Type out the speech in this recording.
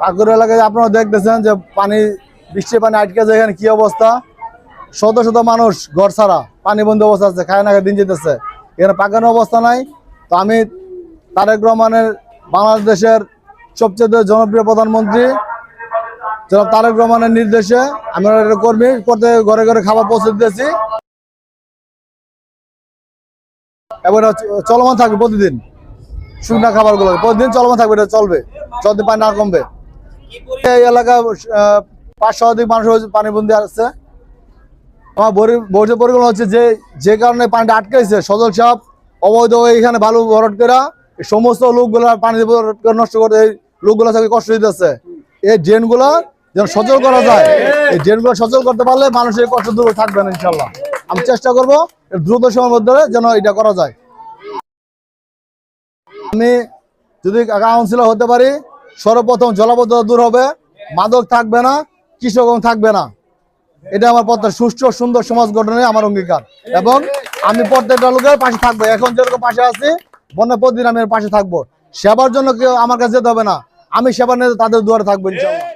পাকুড় এলাকায় আপনারা দেখতেছেন যে পানি, বৃষ্টির পানি আটকে যায়। এখানে কি অবস্থা, শত শত মানুষ ঘর ছাড়া, পানি বন্ধ অবস্থা আছে, খায় না দিন যেতেছে, এখানে পাকানো অবস্থা নাই। তো আমি তারেক রহমানের, বাংলাদেশের সবচেয়ে জনপ্রিয় প্রধানমন্ত্রী জনাব তারেক রহমানের নির্দেশে আমরা কর্মী প্রত্যেক ঘরে ঘরে খাবার পৌঁছে দিতেছি এবং চলমান থাকবে প্রতিদিন। শুকনা খাবার গুলো প্রতিদিন চলমান থাকবে, এটা চলবে যতদিন পানি না কমবে। এই এলাকা 500 অধিক মানুষ পানিবন্দী আছে। আমার ভবিষ্যৎ পরিকল্পনা হচ্ছে যে কারণে পানিটা আটকেছে, সজল সাহেব অবৈধ এখানে বালু ভরাট করা, এই সমস্ত লোকগুলা পানি নষ্ট করে এই লোকগুলা থেকে কষ্ট দিতেছে। এই ড্রেনগুলা যেন সচল করা যায়, এই ড্রেনগুলো সচল করতে পারলে মানুষের কষ্ট দূর থাকবে না ইনশাল্লাহ। আমি চেষ্টা করবো দ্রুত সময়ের মধ্যে যেন এটা করা যায়। আমি যদি কাউন্সিলর হতে পারি, সর্বপ্রথম জলাবদ্ধতা দূর হবে, মাদক থাকবে না, কৃষক থাকবে না, এটা আমার প্রত্যেক সুষ্ঠু সুন্দর সমাজ গঠনে আমার অঙ্গীকার। এবং আমি প্রত্যেকটা লোকের পাশে থাকবো, এখন যেরকম পাশে আছি বন্যা প্রতিদিন আমি পাশে থাকবো। সেবার জন্য কেউ আমার কাছে যেতে হবে না, আমি সেবা নিয়ে তাদের দুয়ারে থাকবো ইনশাআল্লাহ।